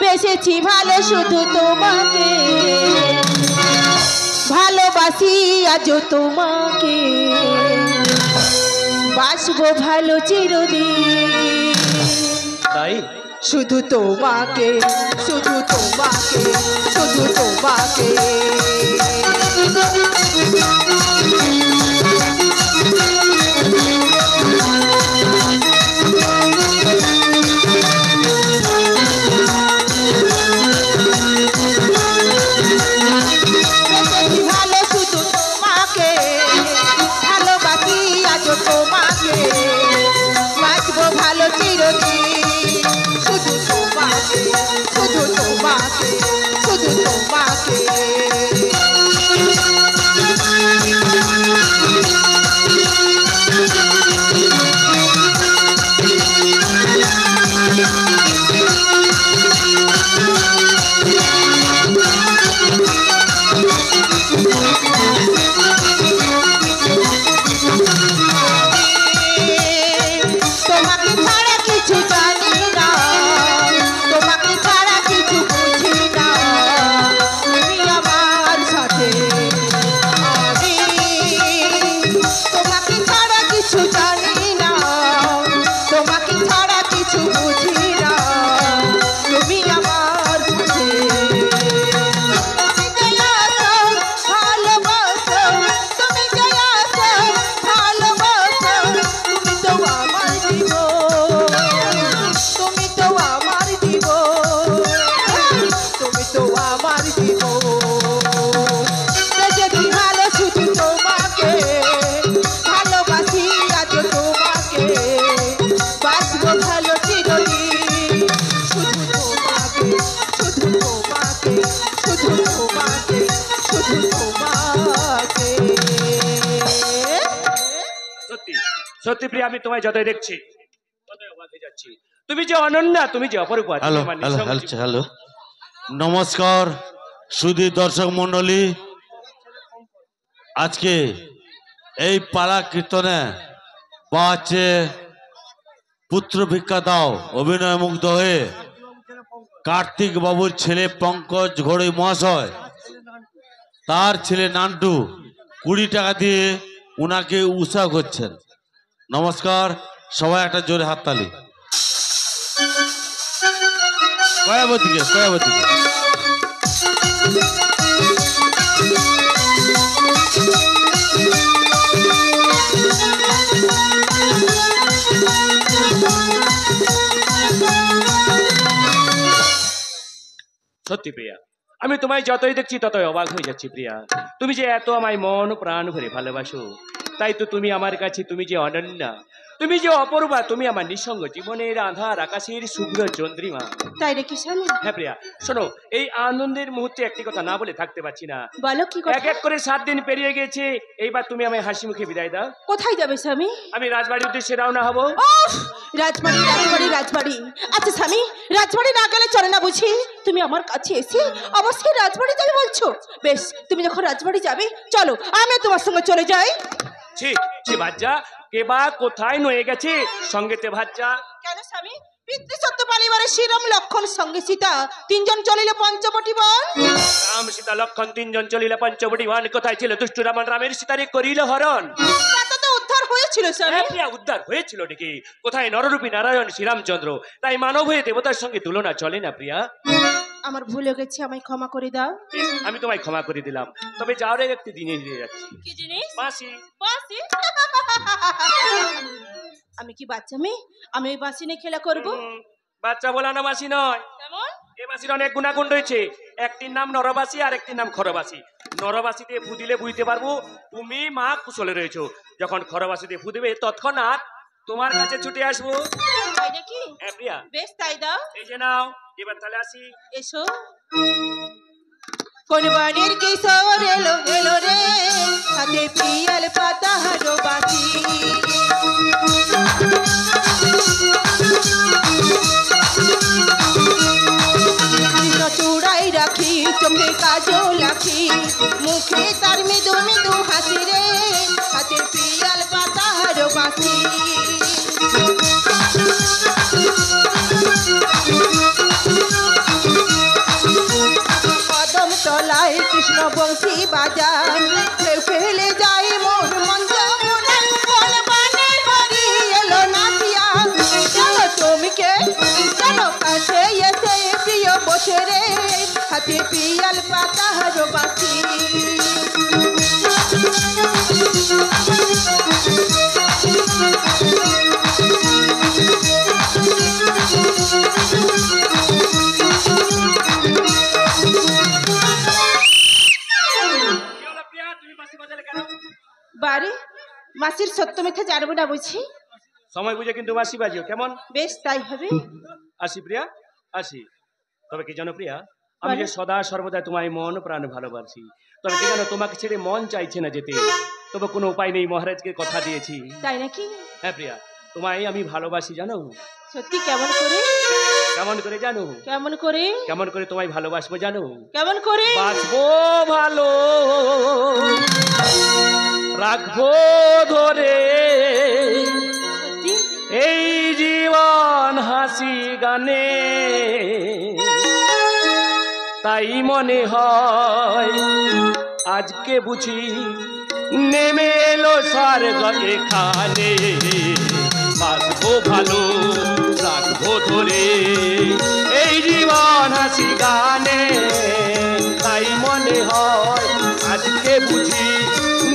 বেসেছি ভালো শুধু তোমাকে, ভালোবাসি আজও তোমাকে, বাসবো ভালো চিরদিন। তাই শুধু তোমাকে, শুধু তোমাকে, শুধু তোমাকে। ভালো শুধু তোমাকে, ভালোবাসি আজও তোমাকে, বাঁচবো ভালো চিরদিন। শুধু তোমাকে, শুধু তোমাকে, শুধু তোমাকে। তোমাকে ছাড়া কিছু জানি না, তোমাকে ছাড়া কিছু বুঝি না, তুমি আমার সাথে। আমি তোমাকে ছাড়া কিছু জানি না, তোমাকে ছাড়া কিছু বুঝি না, তুমি আমার সাথে। তুমি যে আসো ভালোবাসো, তুমি যে আসো ভালোবাসো, তুমি তো আমার জীবন, তুমি তো আমার জীবন, তুমি তো আমার জীবন। বেঁচেছি ভালো শুধু তোমাকে, ভালোবাসি আজও তোমাকে, বাসবো ভালো চিরদিন। শুধু তোমাকে, শুধু তোমাকে, শুধু তোমাকে, শুধু তোমাকে। সত্যি সত্যি প্রিয়া, আমি তোমায় যতই দেখছি ততই অবাক হয়ে যাচ্ছি। তুমি যে অনন্যা, তুমি যে অপরূপা। হ্যালো হ্যালো হ্যালো হ্যালো, নমস্কার সুধী দর্শক মন্ডলী। আজকে এই পালা কীর্তনে বা হচ্ছে পুত্র ভিক্ষা দাও অভিনয় মুগ্ধ হয়ে কার্তিক বাবুর ছেলে পঙ্কজ ঘড়ই মহাশয়, তার ছেলে নান্টু 20 টাকা দিয়ে উনাকে উৎসাহ করছেন। নমস্কার, সবাই একটা জোরে হাততালি। কয়াবতীকে কয়াবতীকে সত্যি প্রিয়া, আমি তোমায় যতই দেখছি ততই অবাক হয়ে যাচ্ছি প্রিয়া। তুমি যে এত আমায় মন প্রাণ ভরে ভালোবাসো, তাই তো তুমি আমার কাছে, তুমি যে অনন্যা, তুমি যে অপরূপা, তুমি আমার নিঃসঙ্গ জীবনের আধার আকাশের শুভ্র চন্দ্রিমা। তাই নাকি স্বামী? হ্যাঁ প্রিয়া, শোনো, এই আনন্দের মুহূর্তে একটি কথা না বলে থাকতে পারছি না। বলো কি কথা? এক এক করে 7 দিন পেরিয়ে গেছে, এইবার তুমি আমায় হাসি মুখে বিদায় দাও। কোথায় যাবে স্বামী? আমি রাজবাড়ির উদ্দেশ্যে রওনা হব। উফ, রাজবাড়ি রাজবাড়ি রাজবাড়ি। আচ্ছা স্বামী, রাজবাড়ি না গেলে চলে না বুঝি? তুমি আমার কাছে এসে অবশ্যই রাজবাড়ি যাবে বলছো। বেশ, তুমি যখন রাজবাড়ি যাবে চলো, আমি তোমার সঙ্গে চলে যাই। ছি ছি ভাজ্জা, কে বা কোথায় নয়ে গেছে সঙ্গেতে ভাজ্জা? কেন স্বামী? পিতৃসত্য পালিবারের শ্রীরাম লক্ষণ সঙ্গে সীতা 3 জন চলিল পঞ্চবটি বন। রাম সীতা লক্ষণ 3 জন চলিল পঞ্চবটি বন। কোথায় ছিল দুষ্ট রাবণ রামের সীতারে করিল হরণ? তা তো উদ্ধার হয়েছিল স্বামী। প্রিয়া, উদ্ধার হয়েছিল নাকি? কোথায় নররূপী নারায়ণ শ্রীরামচন্দ্র? তাই মানব হয়ে দেবতার সঙ্গে তুলনা চলে না প্রিয়া। আমার ভুল হয়ে গেছে, আমায় ক্ষমা করে দাও। আমি তোমায় ক্ষমা করে দিলাম, তবে যাওয়ার আগে একটি দিনে দিয়ে যাচ্ছি। কি জিনিস? বাঁশি। বাঁশি? আমি কি বাচ্চা মেয়ে? আমি ওই বাঁশি নিয়ে খেলা করবো? বাচ্চা বলানো বাঁশি নয়। কেমন? এই বাঁশির অনেক গুণাগুণ রয়েছে। একটির নাম নরবাসী আর একটির নাম খরবাসী। নরবাসীতে ফু দিলে বুঝতে পারবো তুমি মা কুশলে রয়েছো। যখন খরবাসীতে ফু দেবে তৎক্ষণাৎ তোমার কাছে ছুটে আসবো। তাই নাকি? হ্যাঁ প্রিয়া, বেশ তাই দাও। এই যে নাও, এবার তাহলে আসি। এসো। কোন বনের কিশোর এলো এলো রে, হাতে পিয়াল পাতা হারো বাঁশি। চূড়াই রাখি, চোখে কাজল রাখি, মুখে তার মৃদু মৃদু হাসি রে, হাতে পিয়াল পাতা হারো বাঁশি। কৃষ্ণ বংশী বাজা ঢেউ ফেলে যাই মোর মন যমুনায় মন বানে হরি এলো নাচিয়া চলো তুমি কে চলো কাছে এসে প্রিয় বসে রে হাতে পিয়াল পাতা হারো বাকি বারে মাসির সত্য মিথ্যা জানবো না বুঝি সময় বুঝে কিন্তু বাঁশি বাজিও কেমন? বেশ তাই হবে। আসি প্রিয়া, আসি। তবে কি জানো প্রিয়া, আমি যে সদা সর্বদা তোমায় মন প্রাণ ভালোবাসি। তবে কি জানো, তোমাকে ছেড়ে মন চাইছে না যেতে, তবে কোনো উপায় নেই, মহারাজকে কথা দিয়েছি। তাই নাকি? হ্যাঁ প্রিয়া, তোমায় আমি ভালোবাসি জানো। সত্যি? কেমন করে? কেমন করে জানো? কেমন করে? কেমন করে তোমায় ভালোবাসবো জানো? কেমন করে? বাসবো ভালো, রাখবো ধরে সত্যি? এই জীবন হাসি গানে, তাই মনে হয় আজকে বুঝি নেমে এলো স্বর্গ এখানে। বাসবো ভালো, রাখবো ধরে এই জীবন হাসি গানে, তাই মনে হয় আজকে বুঝি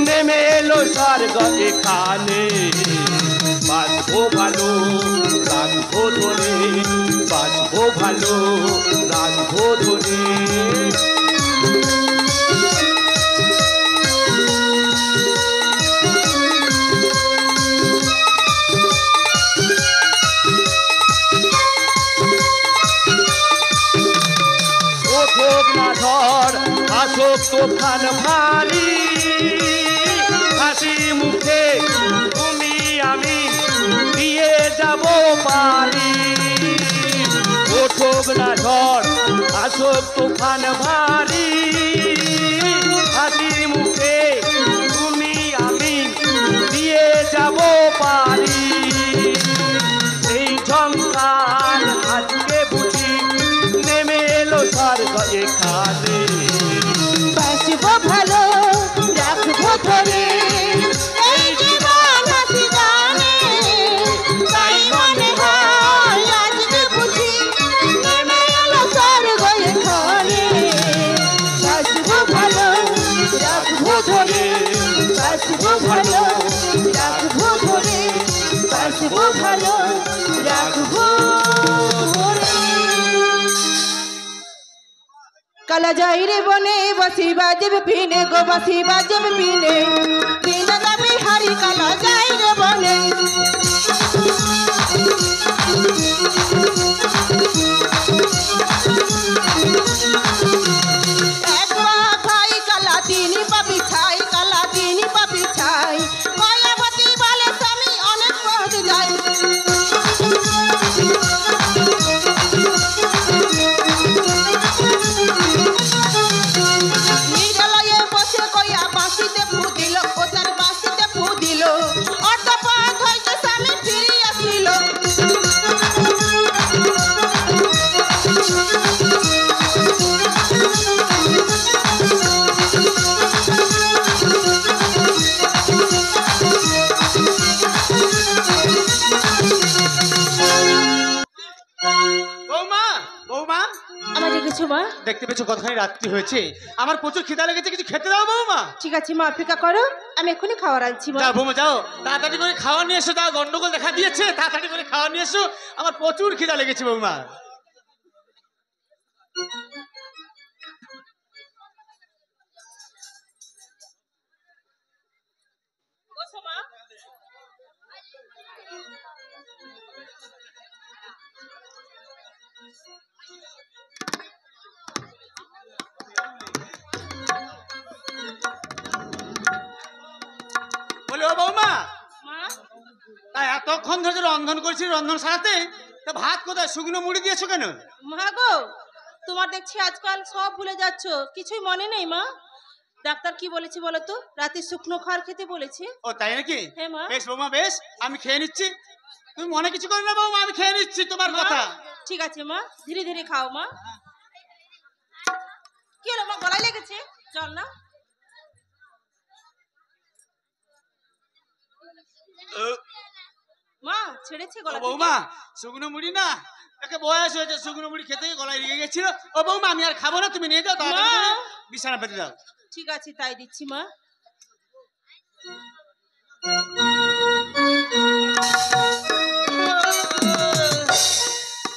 নেমে এলো স্বর্গ এখানে। বাসবো ভালো, রাখবো ধরে, বাসবো ভালো, রাখবো ধরে। ওঠোক না ঝড়, আসুক তুফান ভারী, হাসি মুখে তুমি আমি দিয়ে যাব পারি। ওঠোক না ঝড়, আসুক তুফান ভারী, হাসি মুখে তুমি আমি দিয়ে যাব পারি। এই ঝঙ্কার আজকে বুঝি নেমে এলো স্বর্গ এখানে। বাসবো ভালো, রাখবো ধরে এই জীবন হাসি গানে, তাই মনে হয় আজকে বুঝি নেমে এলো স্বর্গ এখানে। বাসবো ভালো, রাখবো ধরে, বাসবো ভালো, রাখবো ধরে, বাসবো ভালো, রাখবো ধরে। কালা যাই রে বনে বাসি বাজবে পিনে গো, বাসি বাজবে পিনে পিনে যাবে হারি। কালা যাই রে বনে এক পা খাই কালা তিনি পাপি ছাই, কালা তিনি পাপি ছাই। মায়াবতী বলে স্বামী অনেক পথ যায়, নিরালয়ে বসে কইয়া বাঁশিতে ফু দিল, ও তার বাঁশিতে ফু দিল। অর্ধ পথ হইতে স্বামী ফিরি আসিল, বৌমা, বৌমা, আমার ডেকেছো মা? দেখতে পেয়েছো কতখানি রাত্রি হয়েছে, আমার প্রচুর খিদা লেগেছে, কিছু খেতে দাও বৌমা। ঠিক আছে মা, অপেক্ষা করো, আমি এক্ষুনি খাওয়ার আনছি মা। যাও বৌমা যাও, তাড়াতাড়ি করে খাওয়া নিয়ে এসো, তা গন্ডগোল দেখা দিয়েছে, তাড়াতাড়ি করে খাওয়া নিয়ে এসো, আমার প্রচুর খিদা লেগেছে বৌমা। বলে ও বৌমা, মা তা এতক্ষণ ধরে রন্ধন করছি, রন্ধন সারাতে তা ভাত কোথায়, শুকনো মুড়ি দিয়েছো কেন? মা গো, তোমার দেখছি আজকাল সব ভুলে যাচ্ছ, কিছুই মনে নেই মা। ডাক্তার কি বলেছে বলো তো? রাতে শুকনো খাবার খেতে বলেছে। ও তাই নাকি? হ্যাঁ মা। বেশ বৌমা বেশ, আমি খেয়ে নিচ্ছি, তুমি মনে কিছু করো না বৌমা, আমি খেয়ে নিচ্ছি তোমার মা, কথা। ঠিক আছে মা, ধীরে ধীরে খাও মা। কি হলো মা, গলায় লেগেছে? চল না। মা ছেড়েছে গলা থেকে। বৌমা শুকনো মুড়ি না, একে বয়স হয়েছে, শুকনো মুড়ি খেতে গিয়ে গলায় লেগে গেছিল। ও বৌমা আমি আর খাবো না, তুমি নিয়ে যাও, তাড়াতাড়ি করে বিছানা পেতে দাও। ঠিক আছে তাই দিচ্ছি মা।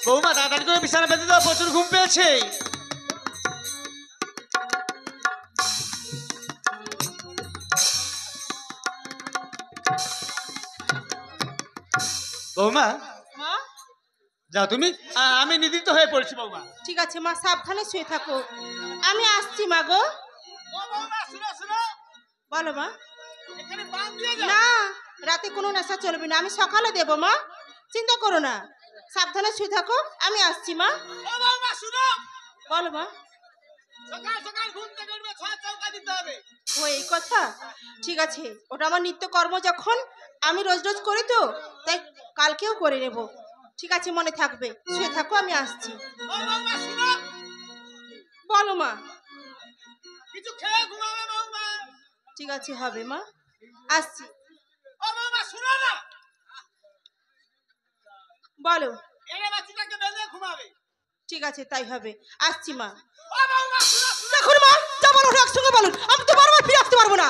বৌমা তাড়াতাড়ি করে বিছানা পেতে দাও, প্রচুর ঘুম পেয়েছে। বৌমা মা যাও তুমি, আমি নিদ্রিত হয়ে পড়ছি বৌমা। ঠিক আছে মা, সাবধানে শুয়ে থাকো, আমি আসছি মা গো। ও বৌমা শুনো শুনো, বলো মা। এখানে বাঁধ দিয়ে যাও। না, রাতে কোনো নেশা চলবে না, আমি সকালে দেবো মা, চিন্তা করো না, সাবধানে শুয়ে থাকো, আমি আসছি মা। ও বৌমা শুনো, বলো মা। সকাল সকাল ঘুম থেকে উঠবে, ছয় চৌকা দিতে হবে। ও এই কথা, ঠিক আছে, ওটা আমার নিত্য কর্ম, যখন আমি রোজ রোজ করি তো তাই কালকেও করে নেব। ঠিক আছে মনে থাকবে, শুয়ে থাকো, আমি আসছি। ও বৌমা শুনো, বলো মা। কিছু খেয়ে ঘুমাবে বৌমা। ঠিক আছে হবে মা, আসছি। ও বৌমা শুনো না, বলো। এনে বাচ্চাটাকে বেঁধে ঘুমাবে। ঠিক আছে তাই হবে, আসছি মা। ও বৌমা শুনো শুনো, দেখুন মা, যা বলুন একসঙ্গে বলুন, আমি তো বারবার ফিরে আসতে পারবো না।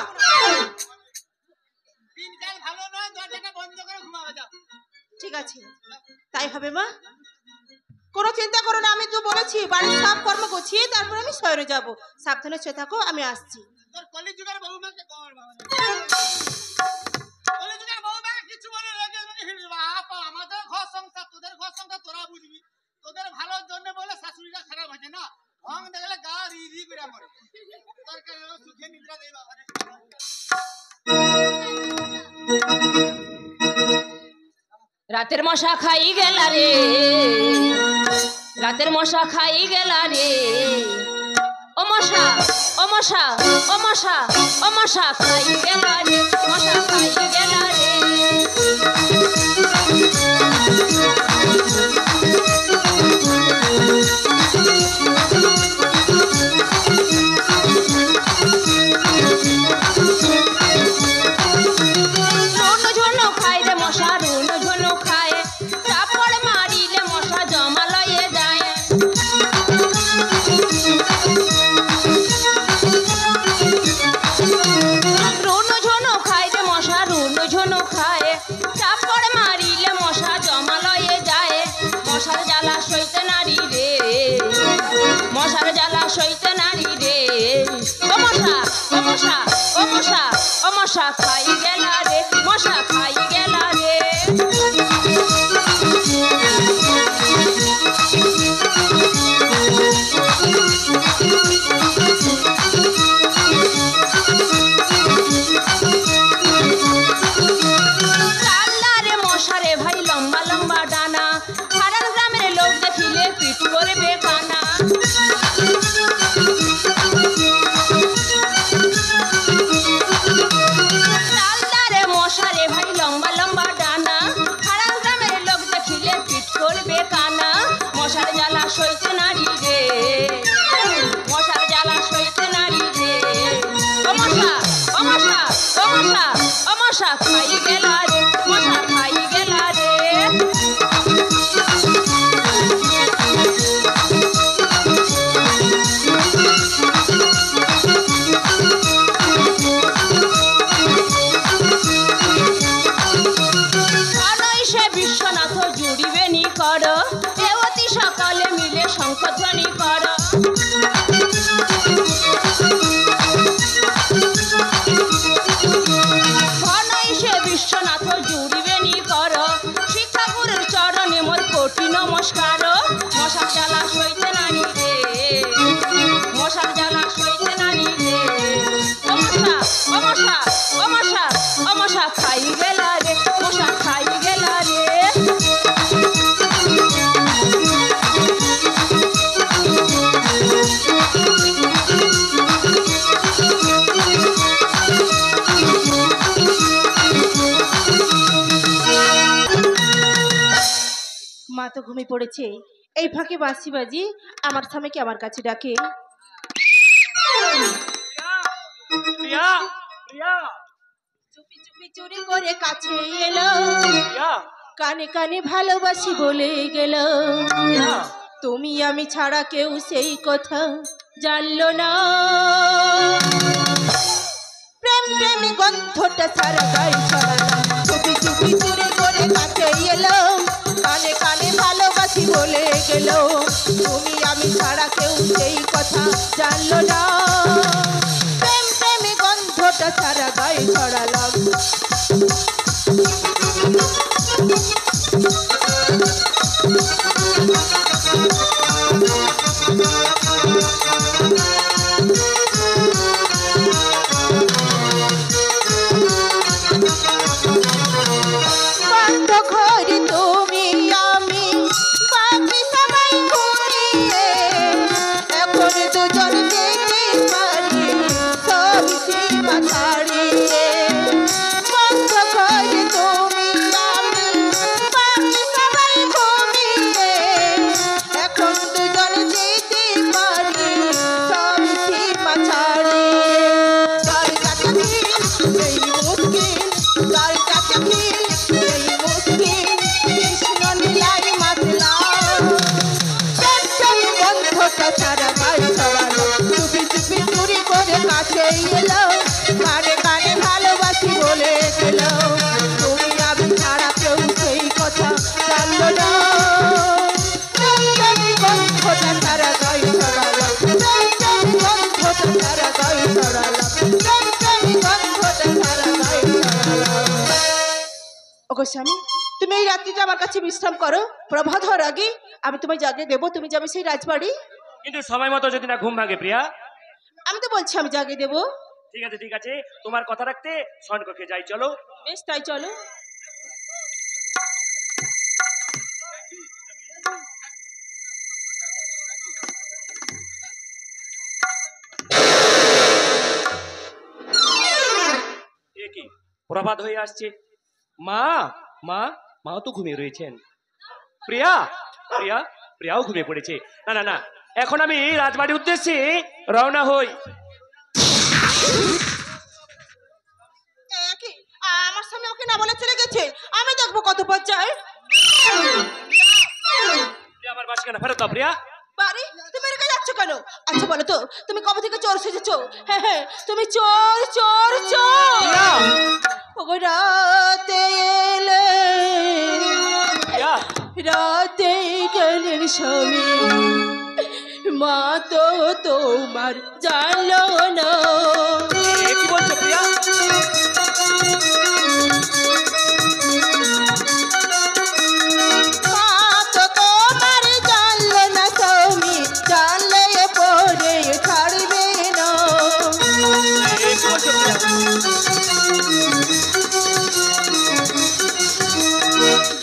দিনকাল ভালো নয়, দরজাটা বন্ধ করে ঘুমাবে যাও। ঠিক আছে তাই হবে মা, কোনো চিন্তা করো না, আমি তো বলেছি বাড়ির সব কর্ম গুছিয়ে তারপর আমি শহরে যাব। সাবধানে শুয়ে থাকো, আমি আসছি। তোর কলিযুগের বৌমাকে কর বাবা, কলিযুগের বৌমাকে কিছু বলে রেগে রেগে হিড়ে বাপ, আমাদের ঘর সংসার, তোদের ঘর সংসার তোরা বুঝবি, তোদের ভালোর জন্য বলে শাশুড়িটা খারাপ হয়েছে না, ঢং দেখলে গা রি রি করে মরে। তোর কে সুখে নিদ্রা দেই বাবা রে। রাতের মশা খাই গেলা রে, রাতের মশা খাই গেলা রে, ও মশা ও মশা ও মশা ও মশা খাই গেলা রে, মশা খাই গেলা রে। রুনু ঝুনু খাই রে মশা, রুনু ঝুনু খায়, চাপড় মারিলে মশা জমা লয়ে যায়। রুনু ঝুনু খাই রে মশা, রুনু ঝুনু খায়, চাপড় মারিলে মশা জমা লয়ে যায়। মশার জ্বালা সইতে নারী রে, মশার জ্বালা সইতে নারী রে, ও মশা ও মশা ও মশা ও মশা খাই গেলা রে, মশা খাই গেলা রে। চাল্লারে মশারে ভাই লম্বা লম্বা ডানা, হারান গ্রামের লোক দেখিলে পিঠ করবে কানা। চাল্লারে মশারে ভাই লম্বা লম্বা ডানা, হারান গ্রামের লোক দেখিলে পিঠ করবে কানা। মশার জ্বালা সইতে নারী রে, মশার জ্বালা সইতে নারী রে, ও মশা ও মশা ও মশা ও মশা খাই গেলা রে, মশা খাই গেলা রে। অনৈষে বিশ্বনাথ জুড়িবে নি কর, এ অতি সকালে মিলে শঙ্খধ্বনি কর। অনৈষে বিশ্বনাথ জুড়িবে নি কর, শিক্ষাগুরুর চরণে মোর কোটি নমস্কার। মশার জ্বালা সইতে নারী রে, মশার জ্বালা সইতে নারী রে, ও মশা ও মশা ও মশা ও মশা খাই গেলা রে, মশা খাই গেলা রে। মা তো ঘুমিয়ে পড়েছে, এই ফাঁকে বাঁশি বাজি আমার স্বামীকে আমার কাছে ডাকে। প্রিয়া প্রিয়া চুপি চুপি চুরি করে কাছে এলো, প্রিয়া কানে কানে ভালোবাসি বলে গেল। প্রিয়া তুমি আমি ছাড়া কেউ সেই কথা জানলো না। প্রেম প্রেমী গন্ধটা সারা গায়ে ছড়ালাম, চুপি চুপি চুরি করে কাছে এলো, কানে কানে ভালোবাসি বলে গেল। তুমি আমি ছাড়া কেউ সেই কথা জানলো না। প্রেম প্রেমী গন্ধটা সারা গায়ে ছড়ালাম। বন্ধ ঘরে তুমি আমি বাকি সবাই ঘুমিয়ে, এখন দুজন যেতে পারি সব সীমা ছাড়িয়ে। বন্ধ ঘরে তুমি আমি বাকি সবাই ঘুমিয়ে, এখন দুজন যেতে পারি সব সীমা ছাড়িয়ে। তার কাছে এই মুশকিল, তার কাছে এই মুশকিল, কৃষ্ণ নীলাই মাতলাম। বন্ধটা সারা গায়ে ছড়ালো, চুপি চুপি চুরি করে কাছে এলো, কানে কানে ভালোবাসি বলে গেল। তুমি আমি ছাড়া কেউ সেই কথা জানলো না। বন্ধটা সারা গায়ে ছড়ালো, বন্ধটা সারা গায়ে ছড়ালো, বন্ধটা সারা গায়ে ছড়ালো। ওগো স্বামী, তুমি এই রাত্রিটা আমার কাছে বিশ্রাম করো, প্রভাত হওয়ার আগে আমি তোমায় জাগিয়ে দেবো, তুমি যাবে সেই রাজবাড়ি। কিন্তু সময় মতো যদি না ঘুম ভাঙে প্রিয়া। আমি তো বলছি আমি জাগিয়ে দেবো। ঠিক আছে ঠিক আছে, তোমার কথা রাখতে স্বর্ণকক্ষে যাই, চলো। বেশ তাই চলো। এ কি প্রভাত হয়ে আসছে? মা মা মাও তো ঘুমিয়ে রয়েছেন। প্রিয়া প্রিয়া প্রিয়াও ঘুমিয়ে পড়েছে। না না না, এখন আমি রাজবাড়ির উদ্দেশ্যে রওনা হই। কি আমার সামনে ওকে না বলে চলে গেছে, আমি দেখবো কত পথ যায়। প্রিয়া, আমার বাস কেন ফেরত দাও প্রিয়া। বাড়ি তুমি রেখে যাচ্ছ কেন? আচ্ছা বলো তো, তুমি কবে থেকে চোর সেজেছো? হ্যাঁ হ্যাঁ, তুমি চোর চোর চোর। প্রিয়া ওগো রাতে এলে, প্রিয়া রাতে গেলেন স্বামী, মা তো তোমার জানলো না। এ কি বলছো প্রিয়া? মা তো তোমার জানলো না স্বামী, জানলে পরে ছাড়বে না। এ কি বলছো প্রিয়া?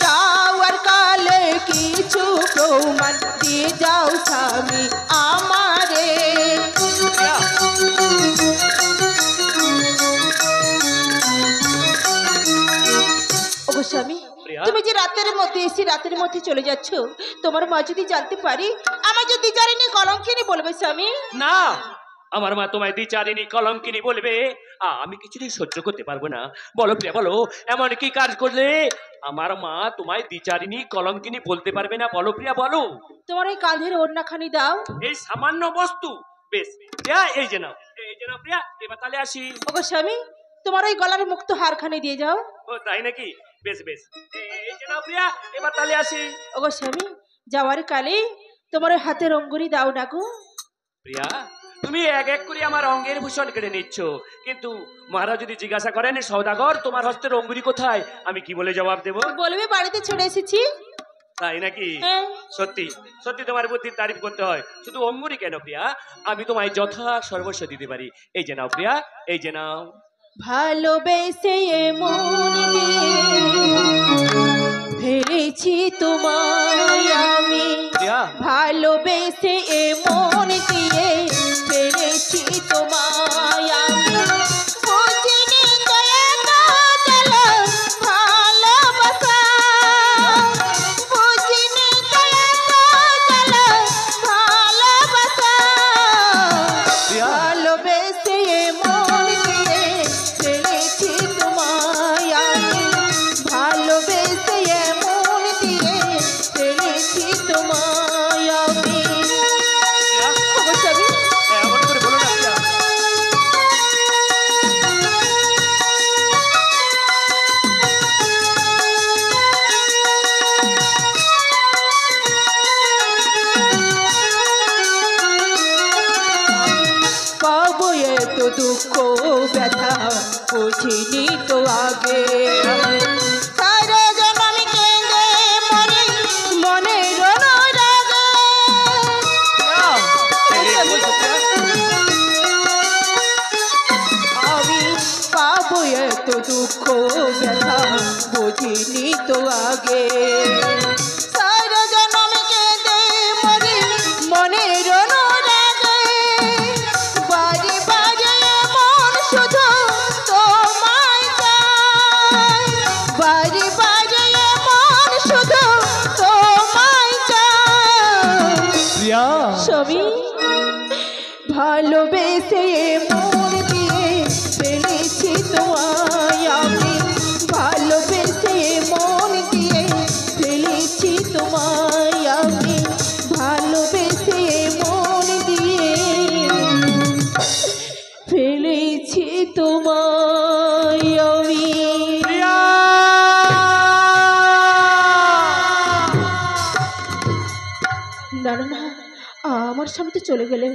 যাওয়ার কালে কিছু প্রমাণ দিয়ে যাও স্বামী আমারে। প্রিয়া ওগো স্বামী, প্রিয়া? তুমি যে রাতের মধ্যে এসে রাতের মধ্যে চলে যাচ্ছ, তোমার মা যদি জানতে পারি আমার যদি জানিনি কলঙ্কিনী বলবে স্বামী। না, আমার মা তোমায় দ্বিচারিণী কলঙ্কিনী বলবে, আমি কিছুতেই সহ্য করতে পারবো না। বলো প্রিয়া বলো, এমন কি কাজ করলে আমার মা তোমায় দ্বিচারিণী কলঙ্কিনী বলতে পারবে না? বলো প্রিয়া বলো। তোমার এই কাঁধের ওড়নাখানি দাও। এই সামান্য বস্তু? বেশ প্রিয়া, এই যে নাও, এই যে নাও প্রিয়া, এবার তাহলে আসি। ওগো স্বামী, তোমার ওই গলার মুক্ত হারখানি দিয়ে যাও। ও তাই নাকি? বেশ বেশ, এই যে নাও প্রিয়া, এবার তাহলে আসি। ওগো স্বামী, যাওয়ার কালে তোমার ওই হাতের অঙ্গুরি দাও না গো। প্রিয়া, তুমি এক এক করে আমার অঙ্গের ভূষণ কেড়ে নিচ্ছ, কিন্তু মহারাজ যদি জিজ্ঞাসা করেন সওদাগর তোমার হস্তের অঙ্গুরি কোথায়, আমি কি বলে জবাব দেব? বলবে বাড়িতে ছেড়ে এসেছি। তাই নাকি? হ্যাঁ। সত্যি সত্যি তোমার বুদ্ধির তারিফ করতে হয়। শুধু অঙ্গুরি কেন প্রিয়া, আমি তোমায় যথা সর্বস্ব দিতে পারি। এই যে নাও প্রিয়া, এই যে নাও। ভালোবেসে মন ফেলেছি তোমায় আমি, প্রিয়া ভালোবেসে মন দিয়ে ফেলেছি তোমায় আমি। বুঝিনি তো এত জ্বালা ভালোবাসা, বুঝিনি তো এত জ্বালা ভালোবাসা। প্রিয়া ভালোবেসে মন দুঃখ ব্যথা বুঝিনি তো আগে সারা জন্ম আমি কেঁদে মরি মনের অনুরাগে আমি পাবো এত দুঃখ ব্যথা বুঝিনি তো আগে সারা জন্ম আমি কেঁদে মরি মনের অনুরাগে বারে বারে মন শুধু তোমায় চায় বারে বারে মন শুধু তোমায় চায় প্রিয়া স্বামী ভালোবেসে মন দিয়ে ফেলেছি তোমায় আমি ভালোবেসে মন দিয়ে ফেলেছি তোমায় আমি ভালোবেসে মন দিয়ে ফেলেছি তোমায় আমি প্রিয়া না না না আমার স্বামী তো চলে গেলেন